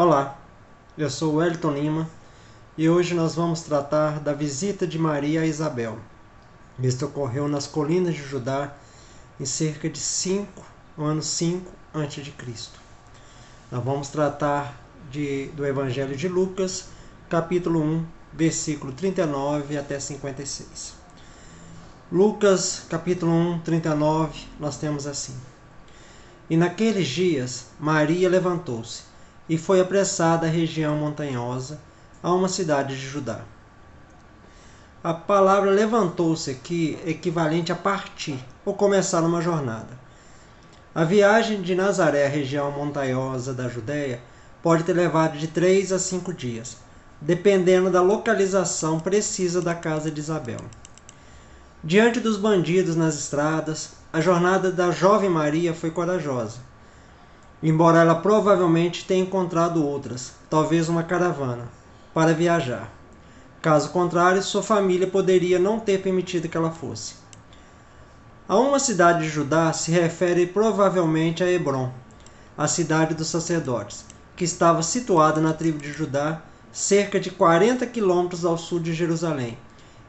Olá, eu sou Wellington Lima e hoje nós vamos tratar da visita de Maria a Isabel. Isto ocorreu nas colinas de Judá em cerca de 5 a.C. Nós vamos tratar do Evangelho de Lucas, capítulo 1, versículo 39 até 56. Lucas, capítulo 1, 39, nós temos assim: E naqueles dias Maria levantou-se e foi apressada à região montanhosa, a uma cidade de Judá. A palavra levantou-se aqui é equivalente a partir ou começar uma jornada. A viagem de Nazaré à região montanhosa da Judéia pode ter levado de 3 a 5 dias, dependendo da localização precisa da casa de Isabel. Diante dos bandidos nas estradas, a jornada da jovem Maria foi corajosa, embora ela provavelmente tenha encontrado outras, talvez uma caravana, para viajar. Caso contrário, sua família poderia não ter permitido que ela fosse. A uma cidade de Judá se refere provavelmente a Hebrom, a cidade dos sacerdotes, que estava situada na tribo de Judá, cerca de 40 quilômetros ao sul de Jerusalém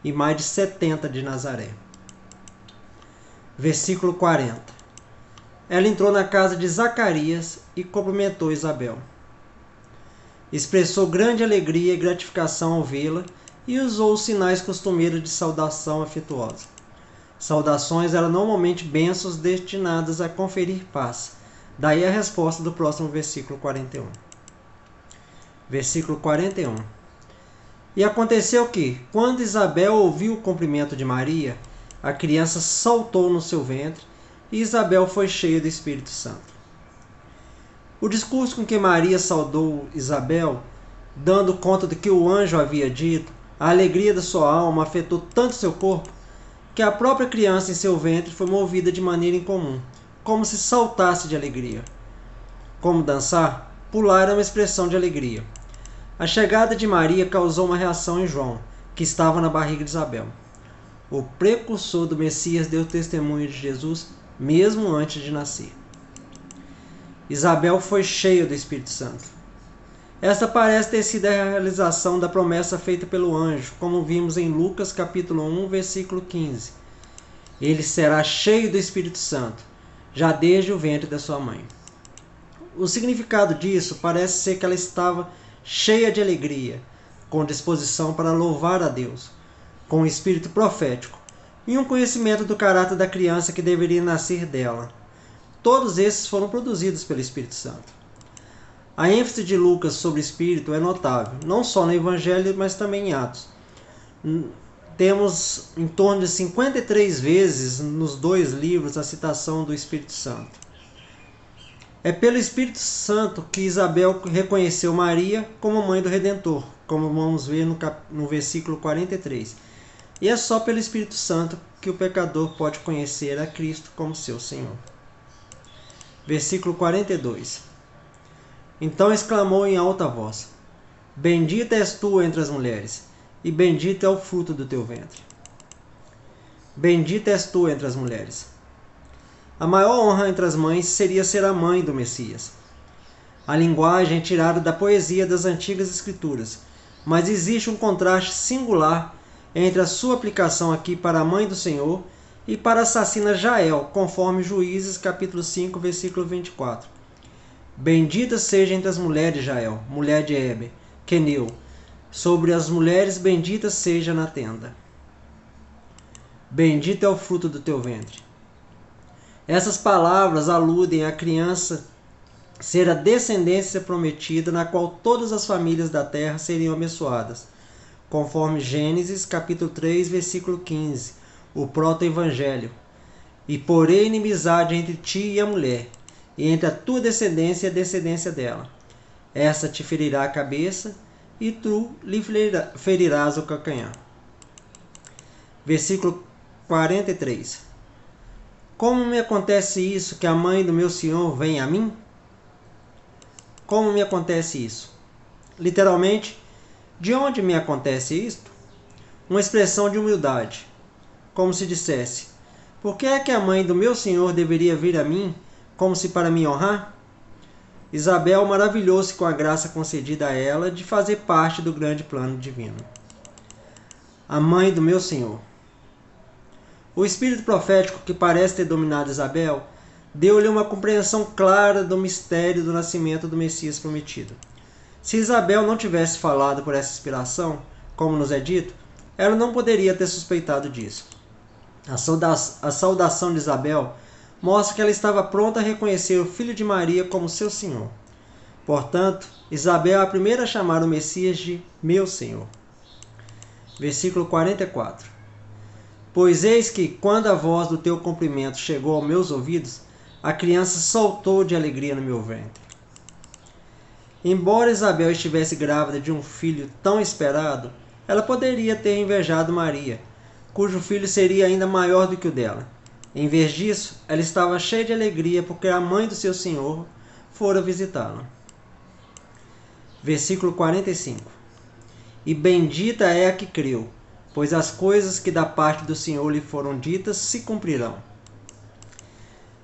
e mais de 70 de Nazaré. Versículo 40. Ela entrou na casa de Zacarias e cumprimentou Isabel. Expressou grande alegria e gratificação ao vê-la e usou os sinais costumeiros de saudação afetuosa. Saudações eram normalmente bênçãos destinadas a conferir paz. Daí a resposta do próximo versículo 41. Versículo 41. E aconteceu que, quando Isabel ouviu o cumprimento de Maria, a criança saltou no seu ventre, e Isabel foi cheia do Espírito Santo. O discurso com que Maria saudou Isabel, dando conta do que o anjo havia dito, a alegria da sua alma afetou tanto seu corpo, que a própria criança em seu ventre foi movida de maneira incomum, como se saltasse de alegria. Como dançar, pular era uma expressão de alegria. A chegada de Maria causou uma reação em João, que estava na barriga de Isabel. O precursor do Messias deu testemunho de Jesus mesmo antes de nascer. Isabel foi cheia do Espírito Santo. Esta parece ter sido a realização da promessa feita pelo anjo, como vimos em Lucas capítulo 1, versículo 15. Ele será cheio do Espírito Santo, já desde o ventre da sua mãe. O significado disso parece ser que ela estava cheia de alegria, com disposição para louvar a Deus, com um espírito profético, e um conhecimento do caráter da criança que deveria nascer dela. Todos esses foram produzidos pelo Espírito Santo. A ênfase de Lucas sobre o Espírito é notável, não só no Evangelho, mas também em Atos. Temos em torno de 53 vezes nos dois livros a citação do Espírito Santo. É pelo Espírito Santo que Isabel reconheceu Maria como mãe do Redentor, como vamos ver no versículo 43. E é só pelo Espírito Santo que o pecador pode conhecer a Cristo como seu Senhor. Versículo 42. Então exclamou em alta voz: Bendita és tu entre as mulheres, e bendito é o fruto do teu ventre. Bendita és tu entre as mulheres. A maior honra entre as mães seria ser a mãe do Messias. A linguagem é tirada da poesia das antigas escrituras, mas existe um contraste singular entre a sua aplicação aqui para a mãe do Senhor e para a assassina Jael, conforme Juízes capítulo 5, versículo 24. Bendita seja entre as mulheres Jael, mulher de Heber, Queneu. Sobre as mulheres bendita seja na tenda. Bendito é o fruto do teu ventre. Essas palavras aludem à criança ser a descendência prometida, na qual todas as famílias da terra seriam abençoadas, conforme Gênesis capítulo 3, versículo 15, o proto-evangelho. E porei inimizade entre ti e a mulher, e entre a tua descendência e a descendência dela. Esta te ferirá a cabeça, e tu lhe ferirás o calcanhar. Versículo 43. Como me acontece isso, que a mãe do meu Senhor vem a mim? Como me acontece isso? Literalmente, de onde me acontece isto? Uma expressão de humildade, como se dissesse: por que é que a mãe do meu Senhor deveria vir a mim, como se para me honrar? Isabel maravilhou-se com a graça concedida a ela de fazer parte do grande plano divino. A mãe do meu Senhor. O espírito profético que parece ter dominado Isabel deu-lhe uma compreensão clara do mistério do nascimento do Messias prometido. Se Isabel não tivesse falado por essa inspiração, como nos é dito, ela não poderia ter suspeitado disso. A saudação de Isabel mostra que ela estava pronta a reconhecer o filho de Maria como seu Senhor. Portanto, Isabel é a primeira a chamar o Messias de meu Senhor. Versículo 44. Pois eis que, quando a voz do teu cumprimento chegou aos meus ouvidos, a criança saltou de alegria no meu ventre. Embora Isabel estivesse grávida de um filho tão esperado, ela poderia ter invejado Maria, cujo filho seria ainda maior do que o dela. Em vez disso, ela estava cheia de alegria porque a mãe do seu Senhor fora visitá-la. Versículo 45. E bendita é a que creu, pois as coisas que da parte do Senhor lhe foram ditas se cumprirão.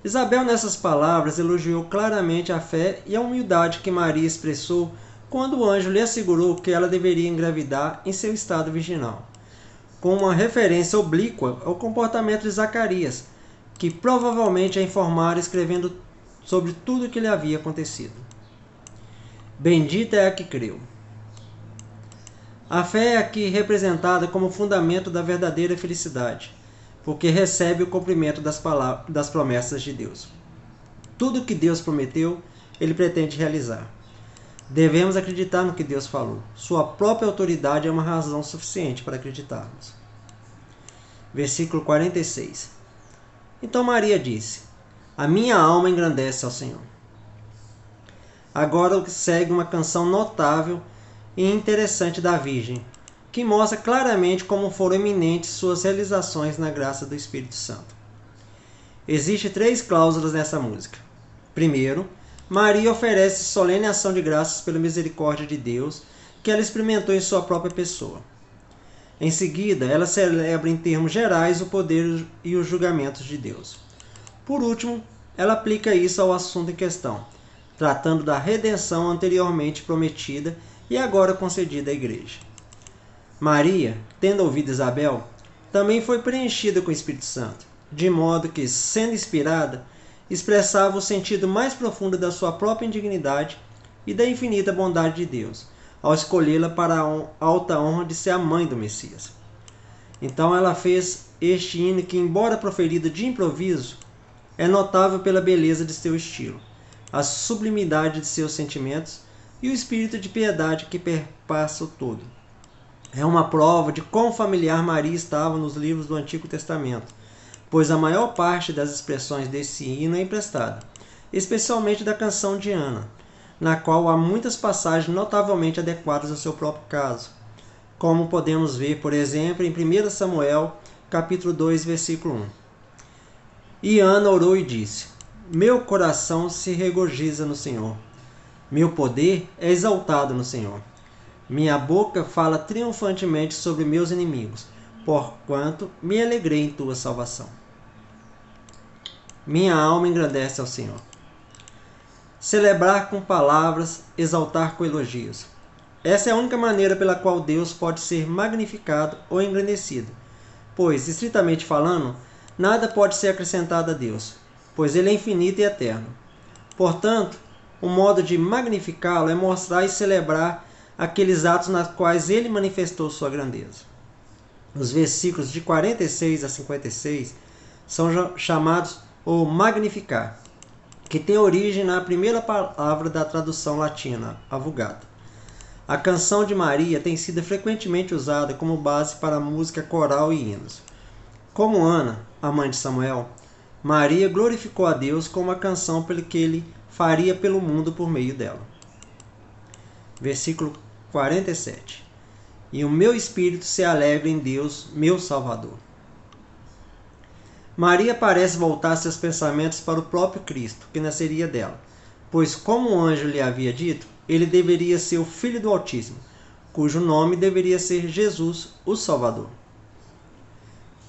Isabel, nessas palavras, elogiou claramente a fé e a humildade que Maria expressou quando o anjo lhe assegurou que ela deveria engravidar em seu estado virginal, com uma referência oblíqua ao comportamento de Zacarias, que provavelmente a informara escrevendo sobre tudo o que lhe havia acontecido. Bendita é a que creu. A fé é aqui representada como fundamento da verdadeira felicidade, porque recebe o cumprimento das promessas de Deus. Tudo o que Deus prometeu, Ele pretende realizar. Devemos acreditar no que Deus falou. Sua própria autoridade é uma razão suficiente para acreditarmos. Versículo 46. Então Maria disse: a minha alma engrandece ao Senhor. Agora segue uma canção notável e interessante da Virgem, que mostra claramente como foram eminentes suas realizações na graça do Espírito Santo. Existem 3 cláusulas nessa música. Primeiro, Maria oferece solene ação de graças pela misericórdia de Deus que ela experimentou em sua própria pessoa. Em seguida, ela celebra em termos gerais o poder e os julgamentos de Deus. Por último, ela aplica isso ao assunto em questão, tratando da redenção anteriormente prometida e agora concedida à Igreja. Maria, tendo ouvido Isabel, também foi preenchida com o Espírito Santo, de modo que, sendo inspirada, expressava o sentido mais profundo da sua própria indignidade e da infinita bondade de Deus, ao escolhê-la para a alta honra de ser a mãe do Messias. Então ela fez este hino que, embora proferido de improviso, é notável pela beleza de seu estilo, a sublimidade de seus sentimentos e o espírito de piedade que perpassa o todo. É uma prova de quão familiar Maria estava nos livros do Antigo Testamento, pois a maior parte das expressões desse hino é emprestada, especialmente da canção de Ana, na qual há muitas passagens notavelmente adequadas ao seu próprio caso, como podemos ver, por exemplo, em 1 Samuel, capítulo 2, versículo 1. E Ana orou e disse: meu coração se regozija no Senhor, meu poder é exaltado no Senhor. Minha boca fala triunfantemente sobre meus inimigos, porquanto me alegrei em tua salvação. Minha alma engrandece ao Senhor. Celebrar com palavras, exaltar com elogios. Essa é a única maneira pela qual Deus pode ser magnificado ou engrandecido, pois, estritamente falando, nada pode ser acrescentado a Deus, pois Ele é infinito e eterno. Portanto, o modo de magnificá-lo é mostrar e celebrar aqueles atos nas quais Ele manifestou sua grandeza. Os versículos de 46 a 56 são chamados o Magnificar, que tem origem na primeira palavra da tradução latina, a Vulgata. A canção de Maria tem sido frequentemente usada como base para música coral e hinos. Como Ana, a mãe de Samuel, Maria glorificou a Deus com uma canção pelo que Ele faria pelo mundo por meio dela. Versículo 47. E o meu espírito se alegra em Deus, meu Salvador. Maria parece voltar seus pensamentos para o próprio Cristo, que nasceria dela, pois, como o anjo lhe havia dito, ele deveria ser o Filho do Altíssimo, cujo nome deveria ser Jesus, o Salvador.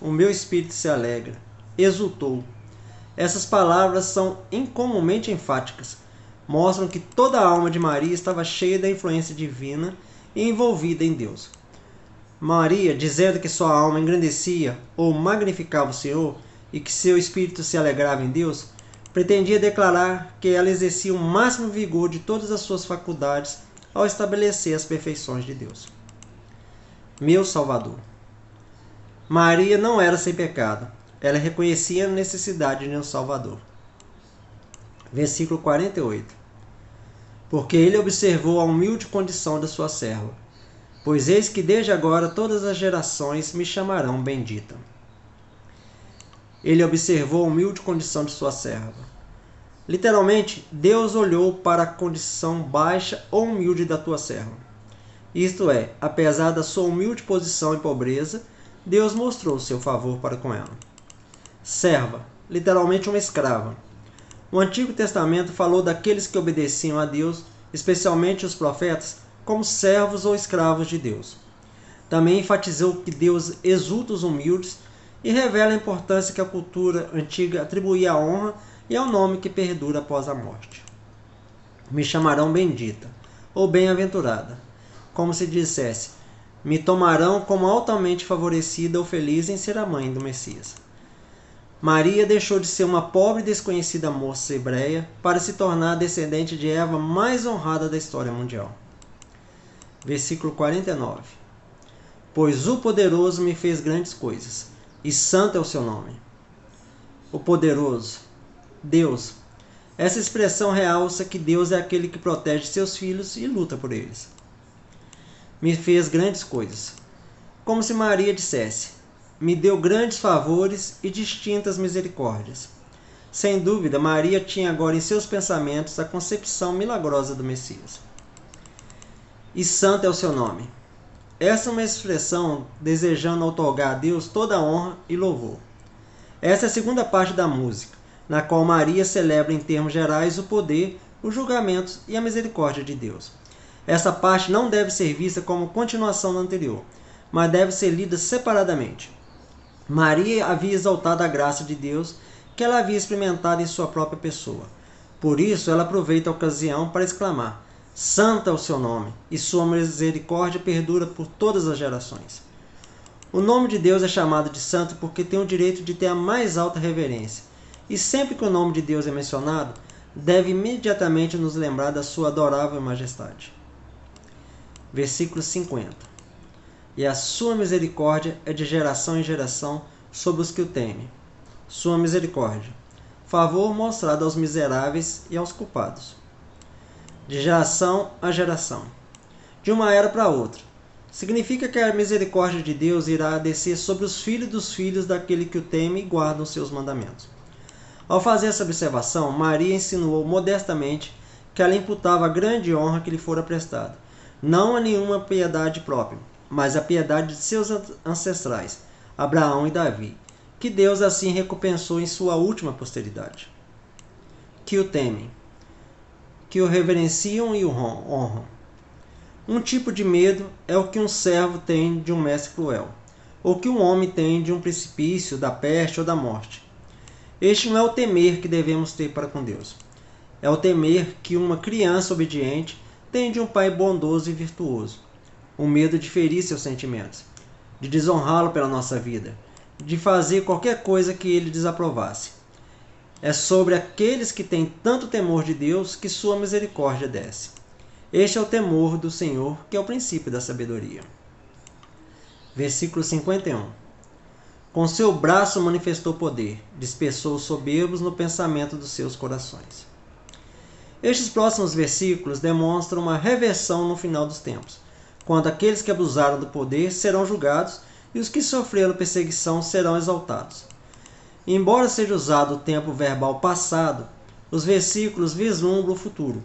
O meu espírito se alegra, exultou. Essas palavras são incomumente enfáticas, mostram que toda a alma de Maria estava cheia da influência divina e envolvida em Deus. Maria, dizendo que sua alma engrandecia ou magnificava o Senhor e que seu espírito se alegrava em Deus, pretendia declarar que ela exercia o máximo vigor de todas as suas faculdades ao estabelecer as perfeições de Deus. Meu Salvador. Maria não era sem pecado. Ela reconhecia a necessidade de um Salvador. Versículo 48. Porque ele observou a humilde condição da sua serva. Pois eis que desde agora todas as gerações me chamarão bendita. Ele observou a humilde condição de sua serva. Literalmente, Deus olhou para a condição baixa ou humilde da tua serva. Isto é, apesar da sua humilde posição e pobreza, Deus mostrou seu favor para com ela. Serva, literalmente uma escrava. O Antigo Testamento falou daqueles que obedeciam a Deus, especialmente os profetas, como servos ou escravos de Deus. Também enfatizou que Deus exulta os humildes e revela a importância que a cultura antiga atribuía à honra e ao nome que perdura após a morte. Me chamarão bendita, ou bem-aventurada, como se dissesse, me tomarão como altamente favorecida ou feliz em ser a mãe do Messias. Maria deixou de ser uma pobre e desconhecida moça hebreia para se tornar a descendente de Eva mais honrada da história mundial. Versículo 49. Pois o poderoso me fez grandes coisas, e santo é o seu nome. O poderoso, Deus. Essa expressão realça que Deus é aquele que protege seus filhos e luta por eles. Me fez grandes coisas. Como se Maria dissesse, me deu grandes favores e distintas misericórdias. Sem dúvida, Maria tinha agora em seus pensamentos a concepção milagrosa do Messias. E santo é o seu nome. Essa é uma expressão desejando outorgar a Deus toda a honra e louvor. Essa é a segunda parte da música, na qual Maria celebra em termos gerais o poder, os julgamentos e a misericórdia de Deus. Essa parte não deve ser vista como continuação da anterior, mas deve ser lida separadamente. Maria havia exaltado a graça de Deus que ela havia experimentado em sua própria pessoa. Por isso, ela aproveita a ocasião para exclamar, santo é o seu nome, e sua misericórdia perdura por todas as gerações. O nome de Deus é chamado de santo porque tem o direito de ter a mais alta reverência. E sempre que o nome de Deus é mencionado, deve imediatamente nos lembrar da sua adorável majestade. Versículo 50. E a sua misericórdia é de geração em geração sobre os que o temem. Sua misericórdia. Favor mostrado aos miseráveis e aos culpados. De geração a geração. De uma era para outra. Significa que a misericórdia de Deus irá descer sobre os filhos dos filhos daquele que o teme e guarda os seus mandamentos. Ao fazer essa observação, Maria insinuou modestamente que ela imputava a grande honra que lhe fora prestada, não a nenhuma piedade própria, mas a piedade de seus ancestrais, Abraão e Davi, que Deus assim recompensou em sua última posteridade. Que o temem, que o reverenciam e o honram. Um tipo de medo é o que um servo tem de um mestre cruel, ou que um homem tem de um precipício, da peste ou da morte. Este não é o temer que devemos ter para com Deus. É o temer que uma criança obediente tem de um pai bondoso e virtuoso. O medo de ferir seus sentimentos, de desonrá-lo pela nossa vida, de fazer qualquer coisa que ele desaprovasse. É sobre aqueles que têm tanto temor de Deus que sua misericórdia desce. Este é o temor do Senhor, que é o princípio da sabedoria. Versículo 51. Com seu braço manifestou poder, dispersou os soberbos no pensamento dos seus corações. Estes próximos versículos demonstram uma reversão no final dos tempos, quando aqueles que abusaram do poder serão julgados e os que sofreram perseguição serão exaltados. Embora seja usado o tempo verbal passado, os versículos vislumbram o futuro,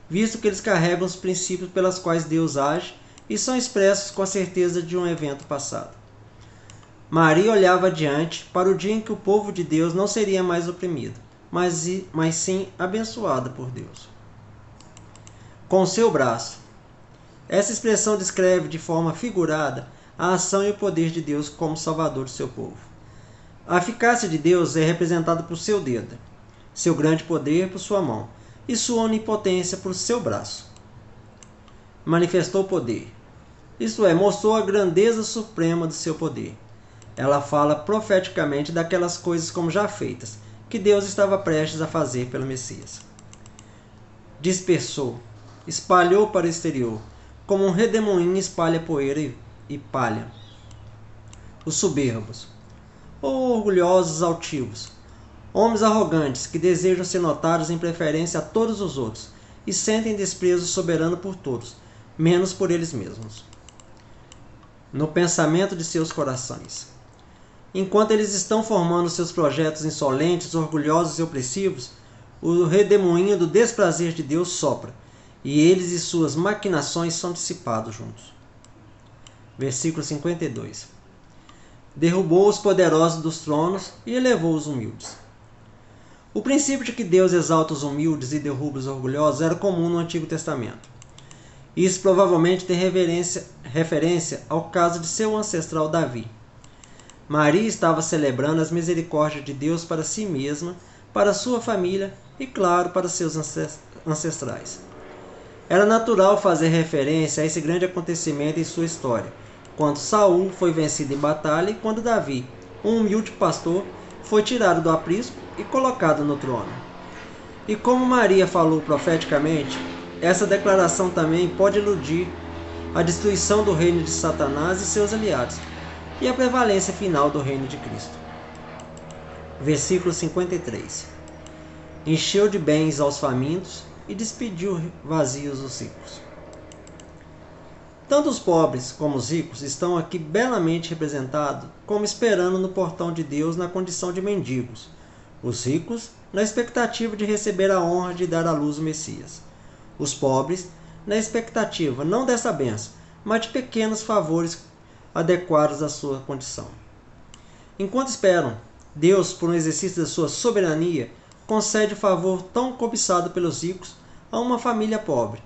visto que eles carregam os princípios pelos quais Deus age e são expressos com a certeza de um evento passado. Maria olhava adiante para o dia em que o povo de Deus não seria mais oprimido, mas sim abençoado por Deus. Com seu braço. Essa expressão descreve de forma figurada a ação e o poder de Deus como salvador do seu povo. A eficácia de Deus é representada por seu dedo, seu grande poder por sua mão, e sua onipotência por seu braço. Manifestou poder, isto é, mostrou a grandeza suprema do seu poder. Ela fala profeticamente daquelas coisas como já feitas, que Deus estava prestes a fazer pelo Messias. Dispersou, espalhou para o exterior, como um redemoinho espalha poeira e palha. Os soberbos, ou orgulhosos altivos, homens arrogantes que desejam ser notados em preferência a todos os outros e sentem desprezo soberano por todos, menos por eles mesmos. No pensamento de seus corações. Enquanto eles estão formando seus projetos insolentes, orgulhosos e opressivos, o redemoinho do desprazer de Deus sopra, e eles e suas maquinações são dissipados juntos. Versículo 52. Derrubou os poderosos dos tronos e elevou os humildes. O princípio de que Deus exalta os humildes e derruba os orgulhosos era comum no Antigo Testamento. Isso provavelmente tem referência ao caso de seu ancestral Davi. Maria estava celebrando as misericórdias de Deus para si mesma, para sua família e, claro, para seus ancestrais. Era natural fazer referência a esse grande acontecimento em sua história, quando Saul foi vencido em batalha e quando Davi, um humilde pastor, foi tirado do aprisco e colocado no trono. E como Maria falou profeticamente, essa declaração também pode iludir a destruição do reino de Satanás e seus aliados, e a prevalência final do reino de Cristo. Versículo 53. Encheu de bens aos famintos e despediu vazios os ricos. Tanto os pobres como os ricos estão aqui belamente representados como esperando no portão de Deus na condição de mendigos, os ricos na expectativa de receber a honra de dar à luz o Messias, os pobres na expectativa não dessa bênção, mas de pequenos favores adequados à sua condição. Enquanto esperam, Deus, por um exercício da sua soberania, concede o favor tão cobiçado pelos ricos a uma família pobre,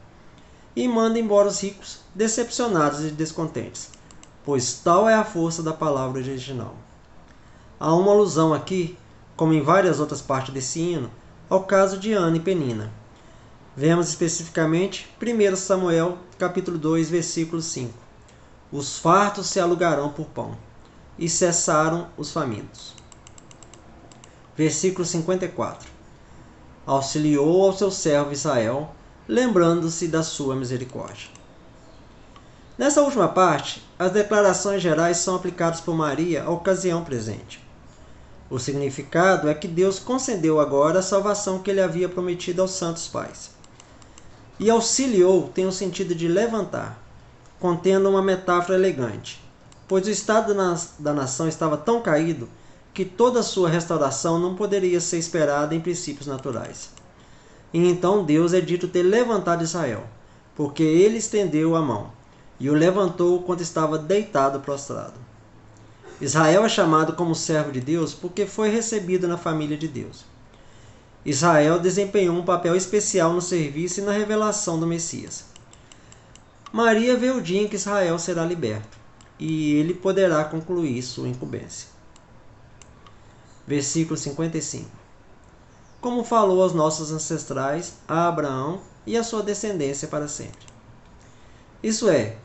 e manda embora os ricos, decepcionados e descontentes, pois tal é a força da palavra original. Há uma alusão aqui, como em várias outras partes desse hino, ao caso de Ana e Penina. Vemos especificamente 1 Samuel, capítulo 2, versículo 5. Os fartos se alugarão por pão, e cessaram os famintos. Versículo 54. Auxiliou ao seu servo Israel, lembrando-se da sua misericórdia. Nessa última parte, as declarações gerais são aplicadas por Maria à ocasião presente. O significado é que Deus concedeu agora a salvação que ele havia prometido aos santos pais. E auxiliou tem o sentido de levantar, contendo uma metáfora elegante, pois o estado da nação estava tão caído que toda a sua restauração não poderia ser esperada em princípios naturais. E então Deus é dito ter levantado Israel, porque ele estendeu a mão, e o levantou quando estava deitado prostrado. Israel é chamado como servo de Deus porque foi recebido na família de Deus. Israel desempenhou um papel especial no serviço e na revelação do Messias. Maria vê o dia em que Israel será liberto, e ele poderá concluir sua incumbência. Versículo 55. Como falou aos nossos ancestrais, a Abraão e a sua descendência para sempre. Isso é,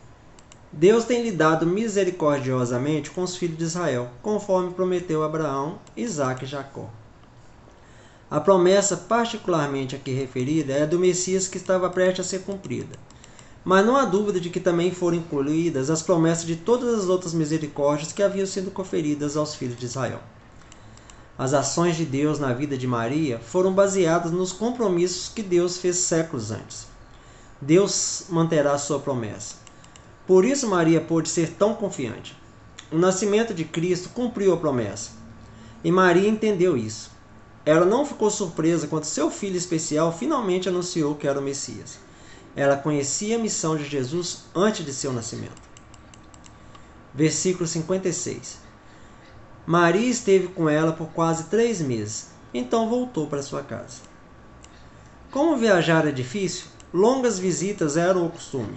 Deus tem lidado misericordiosamente com os filhos de Israel, conforme prometeu a Abraão, Isaque e Jacó. A promessa particularmente aqui referida é a do Messias que estava prestes a ser cumprida. Mas não há dúvida de que também foram incluídas as promessas de todas as outras misericórdias que haviam sido conferidas aos filhos de Israel. As ações de Deus na vida de Maria foram baseadas nos compromissos que Deus fez séculos antes. Deus manterá sua promessa. Por isso Maria pôde ser tão confiante. O nascimento de Cristo cumpriu a promessa. E Maria entendeu isso. Ela não ficou surpresa quando seu filho especial finalmente anunciou que era o Messias. Ela conhecia a missão de Jesus antes de seu nascimento. Versículo 56. Maria esteve com ela por quase 3 meses, então voltou para sua casa. Como viajar é difícil, longas visitas eram o costume.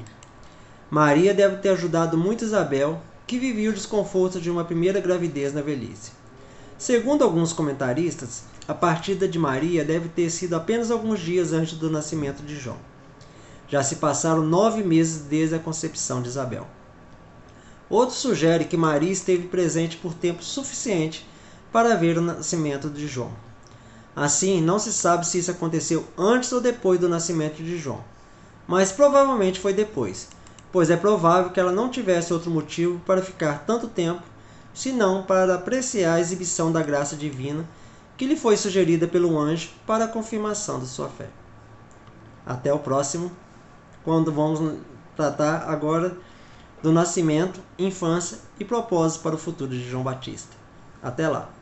Maria deve ter ajudado muito Isabel, que vivia o desconforto de uma primeira gravidez na velhice. Segundo alguns comentaristas, a partida de Maria deve ter sido apenas alguns dias antes do nascimento de João. Já se passaram 9 meses desde a concepção de Isabel. Outros sugerem que Maria esteve presente por tempo suficiente para ver o nascimento de João. Assim, não se sabe se isso aconteceu antes ou depois do nascimento de João, mas provavelmente foi depois, pois é provável que ela não tivesse outro motivo para ficar tanto tempo, senão para apreciar a exibição da graça divina que lhe foi sugerida pelo anjo para a confirmação da sua fé. Até o próximo, quando vamos tratar agora do nascimento, infância e propósito para o futuro de João Batista. Até lá!